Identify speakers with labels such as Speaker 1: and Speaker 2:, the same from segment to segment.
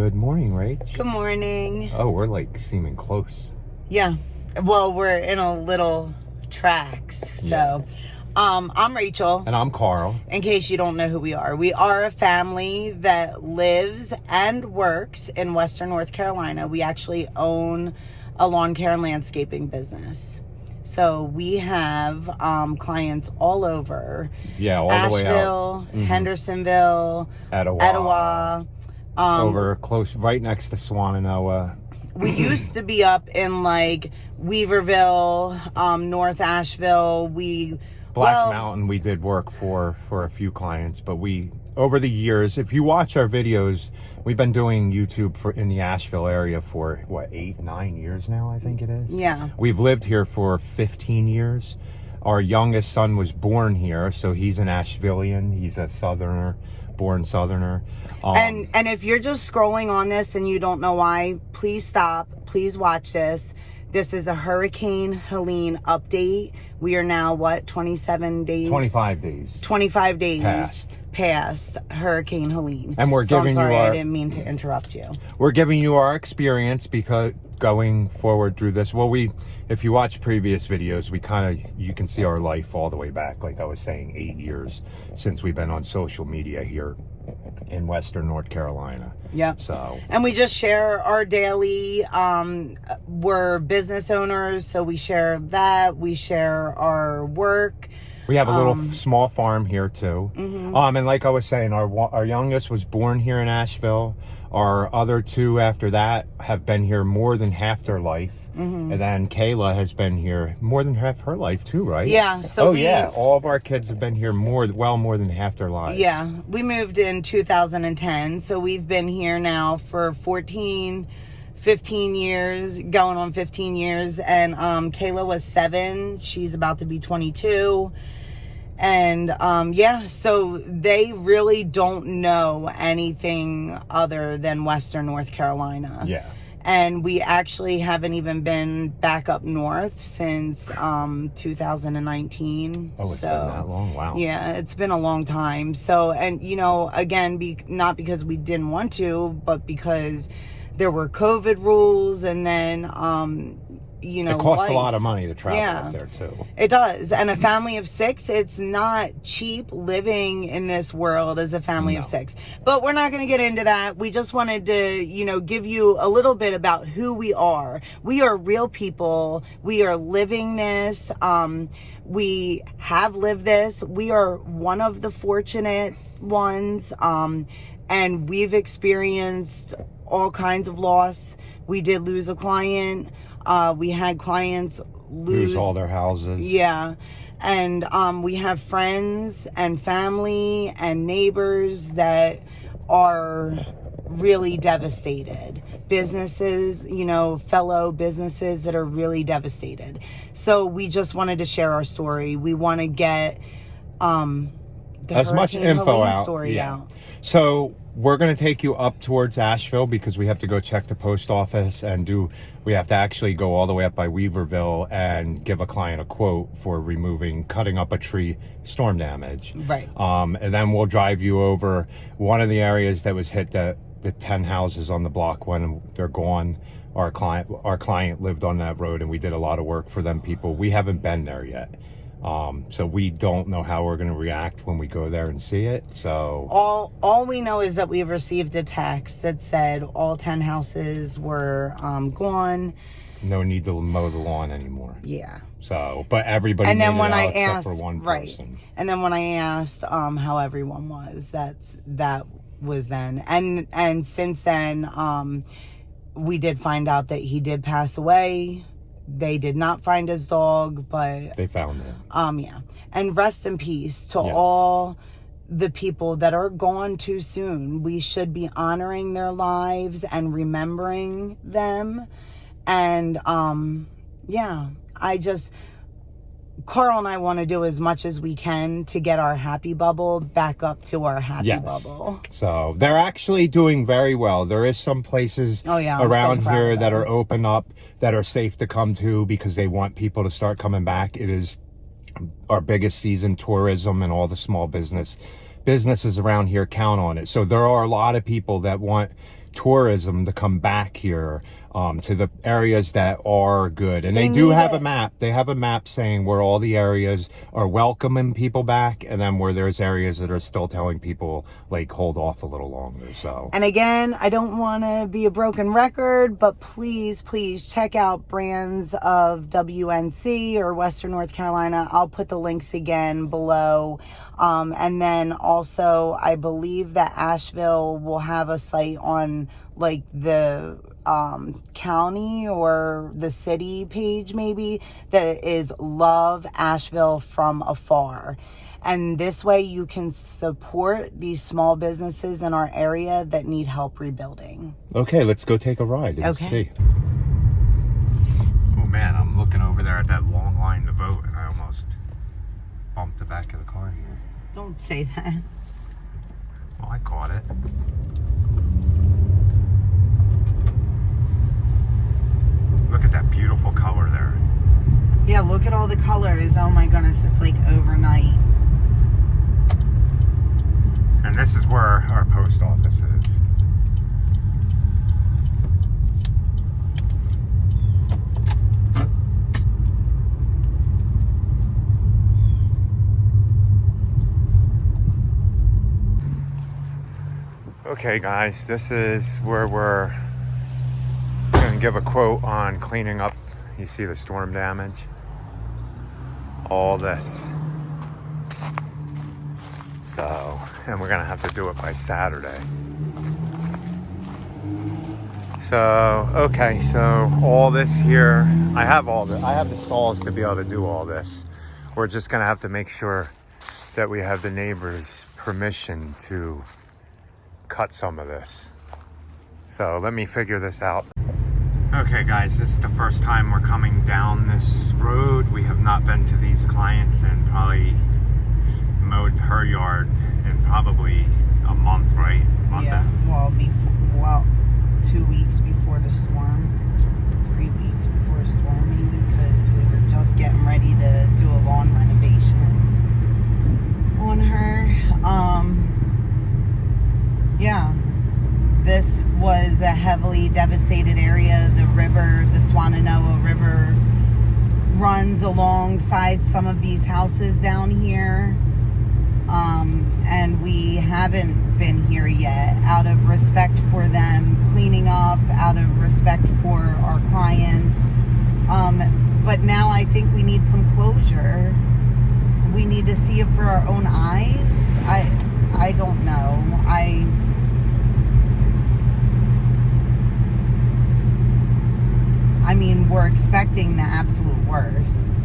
Speaker 1: Good morning, Rach.
Speaker 2: Good morning.
Speaker 1: Oh, we're like seeming close.
Speaker 2: Yeah. Well, we're in a little tracks. So, I'm Rachel.
Speaker 1: And I'm Carl.
Speaker 2: In case you don't know who we are a family that lives and works in Western North Carolina. We actually own a lawn care and landscaping business. So we have clients all over.
Speaker 1: Yeah, all the way out.
Speaker 2: Asheville, Hendersonville,
Speaker 1: Etowah. Over close, right next to Swannanoa.
Speaker 2: We used to be up in like Weaverville, North Asheville.
Speaker 1: Black Mountain we did work for a few clients, but over the years, if you watch our videos, we've been doing YouTube in the Asheville area for 8-9 years now, I think it is.
Speaker 2: Yeah.
Speaker 1: We've lived here for 15 years. Our youngest son was born here, so he's an Ashevillean. He's a Southerner, born Southerner.
Speaker 2: And if you're just scrolling on this and you don't know why, please stop. Please watch this. This is a Hurricane Helene update. We are now, 25 days. 25 days past Hurricane Helene.
Speaker 1: And we're giving
Speaker 2: I'm sorry,
Speaker 1: you
Speaker 2: I didn't mean to interrupt you.
Speaker 1: We're giving you our experience because going forward through this, if you watch previous videos, you can see our life all the way back, like I was saying, 8 years since we've been on social media here in Western North Carolina.
Speaker 2: Yeah. And we just share our daily, we're business owners, so we share that. We share our work.
Speaker 1: We have a little small farm here too. And like I was saying, our youngest was born here in Asheville. Our other two after that have been here more than half their life. And then Kayla has been here more than half her life too, right?
Speaker 2: Yeah.
Speaker 1: All of our kids have been here more than half their lives.
Speaker 2: Yeah. We moved in 2010, so we've been here now for 15 years, going on 15 years. And Kayla was 7. She's about to be 22. And so they really don't know anything other than Western North Carolina.
Speaker 1: Yeah.
Speaker 2: And we actually haven't even been back up north since 2019.
Speaker 1: Oh, it's been that long? Wow.
Speaker 2: Yeah, it's been a long time. So, and again, not because we didn't want to, but because there were COVID rules, and then it
Speaker 1: costs a lot of money to travel up there too.
Speaker 2: It does. And a family of 6, it's not cheap living in this world as a family of 6. But we're not going to get into that. We just wanted to, give you a little bit about who we are. We are real people. We are living this. We have lived this. We are one of the fortunate ones. And we've experienced all kinds of loss. We did lose a client. We had clients lose
Speaker 1: all their houses.
Speaker 2: Yeah. And we have friends and family and neighbors that are really devastated. Businesses, fellow businesses that are really devastated. So we just wanted to share our story. We want to get
Speaker 1: as much info out. So we're going to take you up towards Asheville because we have to go check the post office we have to actually go all the way up by Weaverville and give a client a quote for cutting up a tree, storm damage.
Speaker 2: Right.
Speaker 1: And then we'll drive you over one of the areas that was hit, the 10 houses on the block when they're gone. Our client lived on that road and we did a lot of work for them people. We haven't been there yet. So we don't know how we're going to react when we go there and see it. So
Speaker 2: all we know is that we've received a text that said all 10 houses were gone.
Speaker 1: No need to mow the lawn anymore.
Speaker 2: Yeah.
Speaker 1: So, but everybody
Speaker 2: and then
Speaker 1: made
Speaker 2: when
Speaker 1: it out
Speaker 2: I
Speaker 1: except
Speaker 2: asked,
Speaker 1: for one person.
Speaker 2: And then when I asked how everyone was, that was then. And since then, we did find out that he did pass away. They did not find his dog, but
Speaker 1: they found him.
Speaker 2: Yeah. And rest in peace to all the people that are gone too soon. We should be honoring their lives and remembering them. And Carl and I want to do as much as we can to get our happy bubble back up to our happy bubble.
Speaker 1: So they're actually doing very well. There is some places around here that are open up, that are safe to come to because they want people to start coming back. It is our biggest season, tourism and all the small businesses around here count on it. So there are a lot of people that want tourism to come back here to the areas that are good. And they do
Speaker 2: need
Speaker 1: have
Speaker 2: it.
Speaker 1: a map. They have a map saying where all the areas are welcoming people back, and then where there's areas that are still telling people like hold off a little longer. So,
Speaker 2: and again, I don't want to be a broken record, but please check out brands of WNC or Western North Carolina. I'll put the links again below. And then also, I believe that Asheville will have a site on like the county or the city page maybe that is Love Asheville from Afar. And this way you can support these small businesses in our area that need help rebuilding.
Speaker 1: okay, let's go take a ride and
Speaker 2: Okay.
Speaker 1: see. Oh man, I'm looking over there at that long line to vote, and I almost bumped the back of the car here.
Speaker 2: Don't say that.
Speaker 1: Well, I caught it. Look at that beautiful color there.
Speaker 2: Yeah, look at all the colors. Oh my goodness, it's like overnight.
Speaker 1: And this is where our post office is. Okay guys, this is where we're going to give a quote on cleaning up. You see the storm damage? All this. So, and we're going to have to do it by Saturday. So, okay, so all this here, I have the saws to be able to do all this. We're just going to have to make sure that we have the neighbors' permission to cut some of this. So let me figure this out. Okay guys, this is the first time we're coming down this road. We have not been to these clients and probably mowed her yard in probably a month, right?
Speaker 2: Yeah, well, 2 weeks before the storm, 3 weeks before the storm maybe, because we were just getting ready to do a lawn renovation on her. Yeah, this was a heavily devastated area. The river, the Swananoa River, runs alongside some of these houses down here. And we haven't been here yet out of respect for them cleaning up, out of respect for our clients. But now I think we need some closure. We need to see it for our own eyes. I don't know. I mean, we're expecting the absolute worst.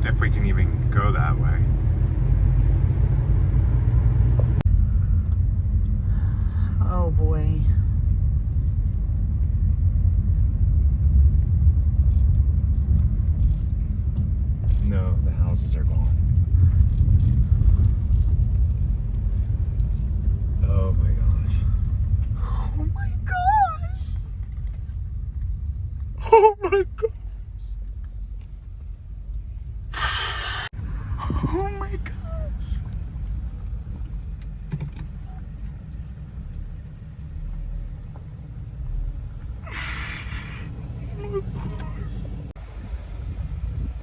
Speaker 1: If we can even go that way.
Speaker 2: Oh boy.
Speaker 1: No, the houses are gone. Oh my gosh.
Speaker 2: Oh my gosh.
Speaker 1: Oh my god.
Speaker 2: Oh my gosh.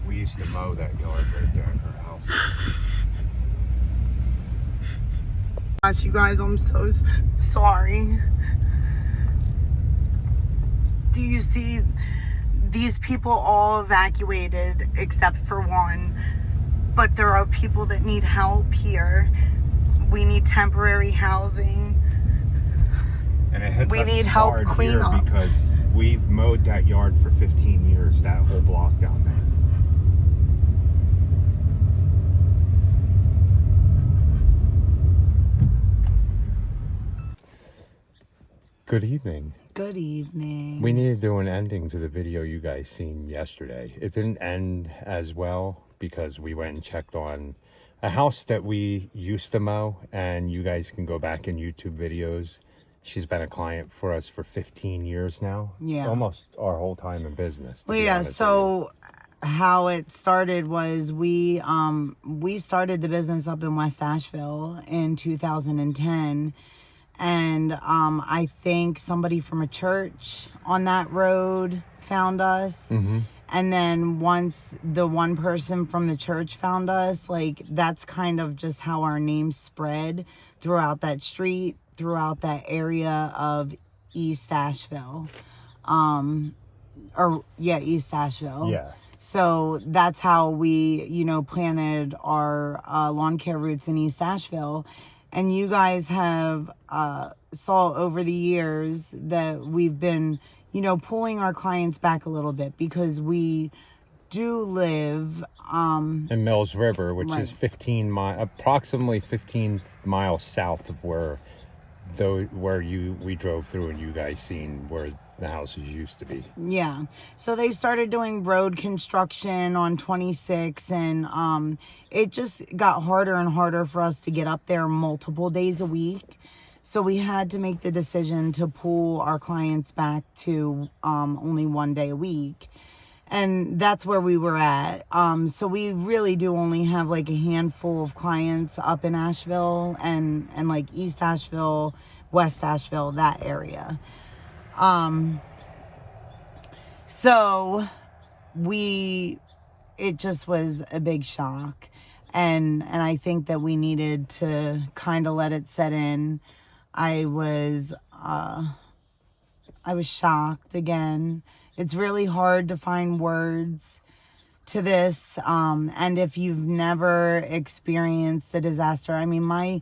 Speaker 1: We used to mow that yard right there in her house.
Speaker 2: Gosh, you guys, I'm so sorry. Do you see these people all evacuated except for one? But there are people that need help here. We need temporary housing.
Speaker 1: And it hits
Speaker 2: We
Speaker 1: us
Speaker 2: need help
Speaker 1: hard
Speaker 2: clean
Speaker 1: here
Speaker 2: up.
Speaker 1: because we've mowed that yard for 15 years, that whole block down there. Good evening.
Speaker 2: Good evening.
Speaker 1: We need to do an ending to the video you guys seen yesterday. It didn't end as well because we went and checked on a house that we used to mow, and you guys can go back in YouTube videos. She's been a client for us for 15 years now.
Speaker 2: Yeah.
Speaker 1: Almost our whole time in business.
Speaker 2: Well, yeah, so how it started was we started the business up in West Asheville in 2010. And I think somebody from a church on that road found us.
Speaker 1: Mm-hmm.
Speaker 2: And then once the one person from the church found us, like, that's kind of just how our name spread throughout that street, throughout that area of East Asheville. East Asheville.
Speaker 1: Yeah.
Speaker 2: So that's how we, planted our lawn care roots in East Asheville. And you guys have saw over the years that we've been, pulling our clients back a little bit, because we do live
Speaker 1: in Mills River, which
Speaker 2: right.
Speaker 1: is approximately 15 miles south of where we drove through and you guys seen where the houses used to be.
Speaker 2: Yeah. So they started doing road construction on 26, and it just got harder and harder for us to get up there multiple days a week. So we had to make the decision to pull our clients back to only one day a week. And that's where we were at. So we really do only have like a handful of clients up in Asheville and like East Asheville, West Asheville, that area. So it just was a big shock. And I think that we needed to kind of let it set in. I was shocked again. It's really hard to find words to this. And if you've never experienced a disaster, I mean, my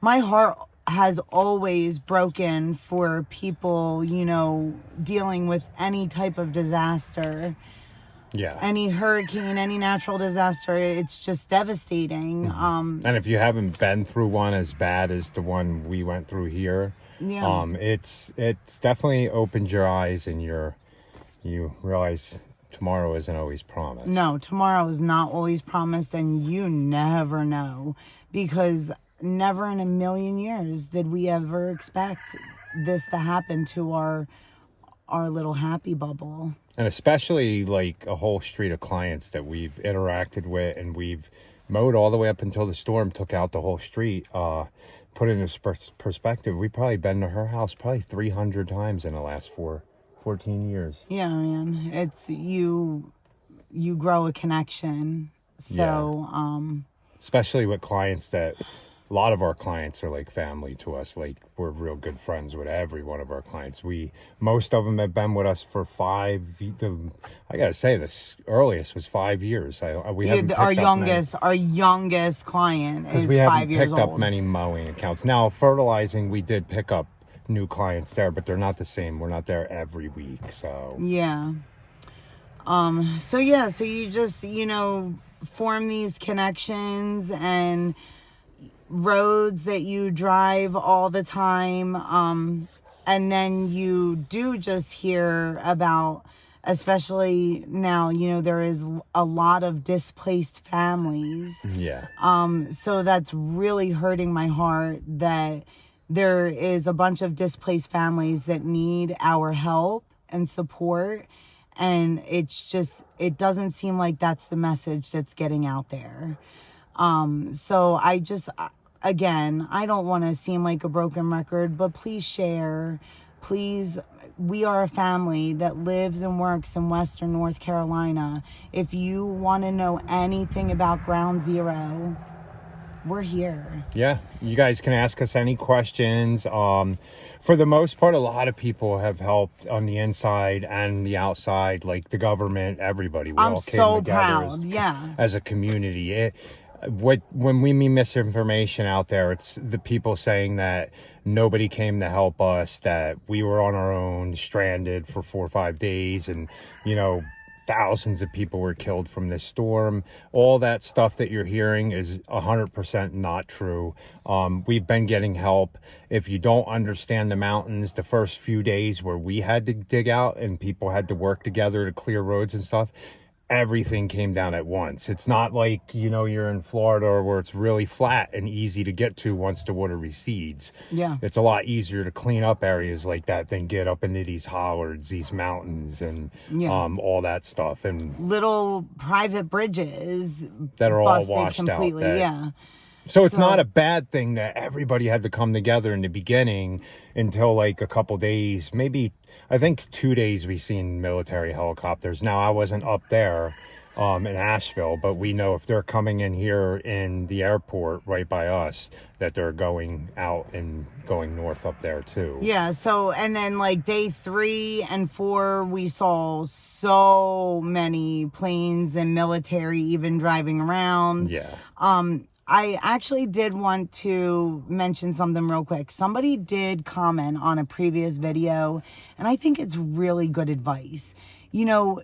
Speaker 2: heart has always broken for people, dealing with any type of disaster.
Speaker 1: Yeah.
Speaker 2: Any hurricane, any natural disaster, it's just devastating.
Speaker 1: Mm-hmm. And if you haven't been through one as bad as the one we went through here, it's definitely opened your eyes, and you realize tomorrow isn't always promised.
Speaker 2: No, tomorrow is not always promised, and you never know, because never in a million years did we ever expect this to happen to our little happy bubble.
Speaker 1: And especially like a whole street of clients that we've interacted with, and we've mowed all the way up until the storm took out the whole street. Put in this perspective, we've probably been to her house probably 300 times in the last 14 years.
Speaker 2: Yeah, man. It's you grow a connection. So,
Speaker 1: yeah. Especially with clients that a lot of our clients are like family to us. Like, we're real good friends with every one of our clients. Most of them have been with us for I gotta say, this earliest was 5 years. Our
Speaker 2: youngest client is 5 years old.
Speaker 1: We haven't picked up many mowing accounts. Now, fertilizing, we did pick up new clients there, but they're not the same. We're not there every week, so.
Speaker 2: Yeah. So you just, form these connections and roads that you drive all the time, and then you do just hear about, especially now, there is a lot of displaced families.
Speaker 1: Yeah.
Speaker 2: So that's really hurting my heart that there is a bunch of displaced families that need our help and support, and it doesn't seem like that's the message that's getting out there. So again, I don't want to seem like a broken record, but please share. Please, we are a family that lives and works in Western North Carolina. If you want to know anything about Ground Zero, we're here.
Speaker 1: Yeah, you guys can ask us any questions. For the most part, a lot of people have helped on the inside and the outside, like the government, everybody. We all came
Speaker 2: so
Speaker 1: together
Speaker 2: proud.
Speaker 1: as a community. When we mean misinformation out there, it's the people saying that nobody came to help us, that we were on our own, stranded for 4 or 5 days, and thousands of people were killed from this storm. All that stuff that you're hearing is 100% not true. We've been getting help. If you don't understand the mountains, the first few days where we had to dig out and people had to work together to clear roads and stuff, everything came down at once. It's not like, you're in Florida where it's really flat and easy to get to once the water recedes.
Speaker 2: Yeah.
Speaker 1: It's a lot easier to clean up areas like that than get up into these hollards, these mountains, and all that stuff. And
Speaker 2: little private bridges
Speaker 1: that are all washed
Speaker 2: completely.
Speaker 1: out. So it's not a bad thing that everybody had to come together in the beginning until like a couple days, maybe, I think 2 days we seen military helicopters. Now, I wasn't up there in Asheville, but we know if they're coming in here in the airport right by us, that they're going out and going north up there too.
Speaker 2: Yeah, so, and then like day 3 and 4, we saw so many planes and military even driving around.
Speaker 1: Yeah.
Speaker 2: I actually did want to mention something real quick. Somebody did comment on a previous video, and I think it's really good advice. You know,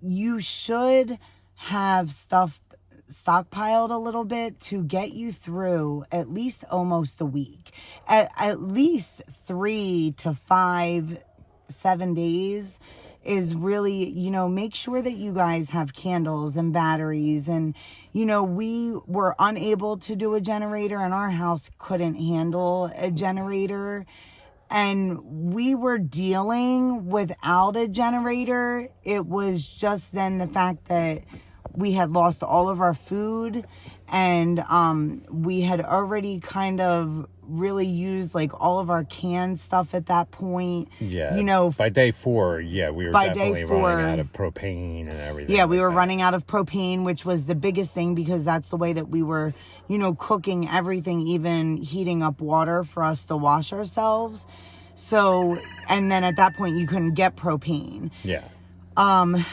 Speaker 2: you should have stuff stockpiled a little bit to get you through at least almost a week. At least 3 to 5, 7 days is really, you know, make sure that you guys have candles and batteries. And, you know, we were unable to do a generator, and our house couldn't handle a generator. And we were dealing without a generator. It was just then the fact that we had lost all of our food, and we had already kind of really used like all of our canned stuff at that point.
Speaker 1: Yeah.
Speaker 2: You know,
Speaker 1: by day 4, yeah, we were definitely running out of propane and everything.
Speaker 2: Yeah, we were running out of propane, which was the biggest thing, because that's the way that we were, you know, cooking everything, even heating up water for us to wash ourselves. So, and then at that point you couldn't get propane.
Speaker 1: Yeah.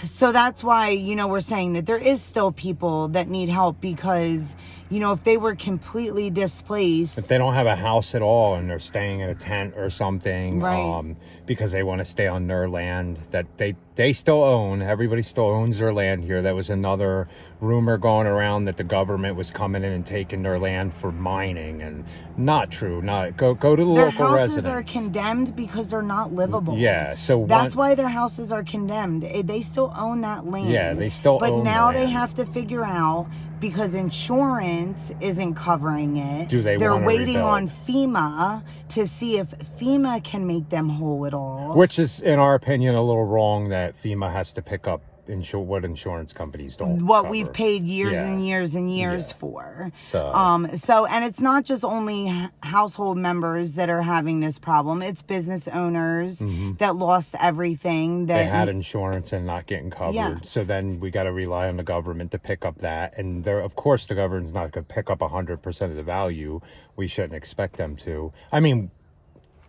Speaker 2: So that's why, you know, we're saying that there is still people that need help, because, you know, if they were completely displaced,
Speaker 1: if they don't have a house at all and they're staying in a tent or something,
Speaker 2: right,
Speaker 1: because they want to stay on their land that they still own, everybody still owns their land here. That was another rumor going around that the government was coming in and taking their land for mining, and not true. Not go to the
Speaker 2: their
Speaker 1: local residents.
Speaker 2: Their houses are condemned because they're not livable.
Speaker 1: Yeah, so
Speaker 2: that's why their houses are condemned. They still own that land.
Speaker 1: Yeah, they still
Speaker 2: but
Speaker 1: own
Speaker 2: now
Speaker 1: the
Speaker 2: they
Speaker 1: land.
Speaker 2: have to figure out, because insurance isn't covering it.
Speaker 1: They're
Speaker 2: waiting
Speaker 1: rebuild?
Speaker 2: on FEMA to see if FEMA can make them whole at all.
Speaker 1: Which is, in our opinion, a little wrong that FEMA has to pick up what insurance companies don't
Speaker 2: what
Speaker 1: cover.
Speaker 2: We've paid years and years and years for.
Speaker 1: So
Speaker 2: And it's not just only household members that are having this problem. It's business owners that lost everything. That
Speaker 1: they had insurance and not getting covered.
Speaker 2: Yeah.
Speaker 1: So then we got to rely on the government to pick up that. And there, of course, the government's not going to pick up 100% of the value. We shouldn't expect them to. I mean,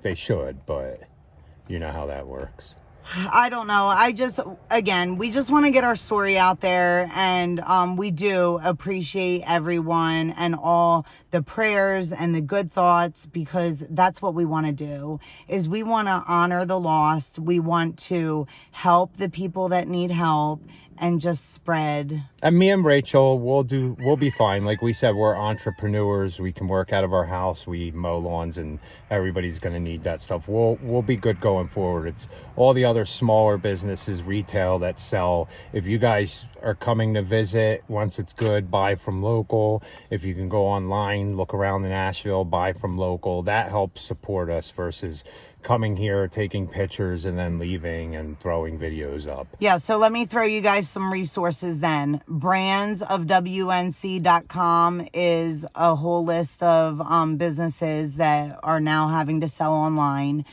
Speaker 1: they should, but you know how that works.
Speaker 2: I don't know. We just want to get our story out there, and we do appreciate everyone and all the prayers and the good thoughts, because that's what we want to do, is we want to honor the lost. We want to help the people that need help, and just spread. And
Speaker 1: me and Rachel, we'll be fine. Like we said, we're entrepreneurs. We can work out of our house. We mow lawns, and everybody's going to need that stuff. We'll be good going forward. It's all the other smaller businesses, retail, that sell. If you guys are coming to visit, once it's good, buy from local. If you can go online, look around in Asheville, buy from local. That helps support us versus coming here, taking pictures, and then leaving and throwing videos up.
Speaker 2: Yeah, so let me throw you guys some resources then. brandsofwnc.com is a whole list of businesses that are now having to sell online.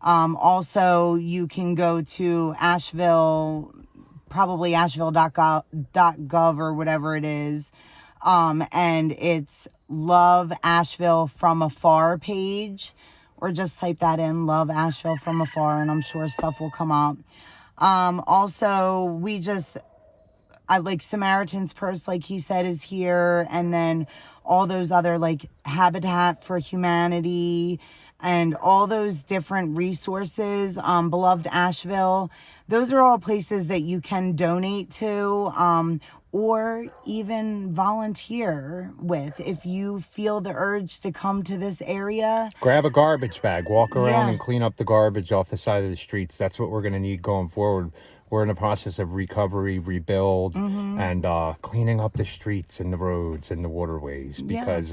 Speaker 2: Also, you can go to Asheville, probably asheville.gov or whatever it is. And it's Love Asheville From Afar page. Or just type that in, Love Asheville From Afar, and I'm sure stuff will come up. Also, I like Samaritan's Purse, like he said, is here. And then all those other, like Habitat for Humanity and all those different resources, Beloved Asheville. Those are all places that you can donate to, or even volunteer with. If you feel the urge to come to this area,
Speaker 1: grab a garbage bag, walk around and clean up the garbage off the side of the streets. That's what we're going to need going forward. We're in the process of recovery, rebuild, and cleaning up the streets and the roads and the waterways, because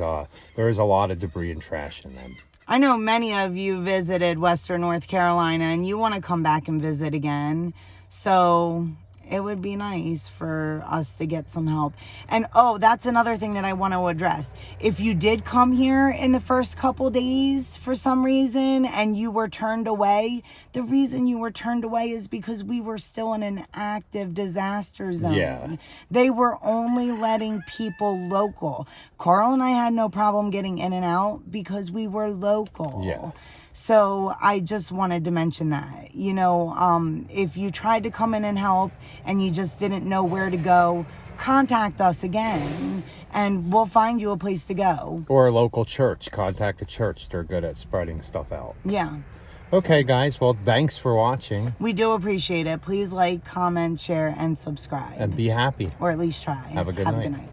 Speaker 1: there is a lot of debris and trash in them.
Speaker 2: I know many of you visited Western North Carolina and you want to come back and visit again. So It would be nice for us to get some help. And oh, that's another thing that I want to address. If you did come here in the first couple days for some reason and you were turned away, the reason you were turned away is because we were still in an active disaster zone.
Speaker 1: Yeah.
Speaker 2: They were only letting people local. Carl and I had no problem getting in and out because we were local.
Speaker 1: Yeah.
Speaker 2: So I just wanted to mention that, you know, if you tried to come in and help and you just didn't know where to go, contact us again and we'll find you a place to go.
Speaker 1: Or a local church. Contact a church. They're good at spreading stuff out.
Speaker 2: Yeah.
Speaker 1: Okay, guys. Well, thanks for watching.
Speaker 2: We do appreciate it. Please like, comment, share, and subscribe.
Speaker 1: And be happy.
Speaker 2: Or at least try.
Speaker 1: Have a good night.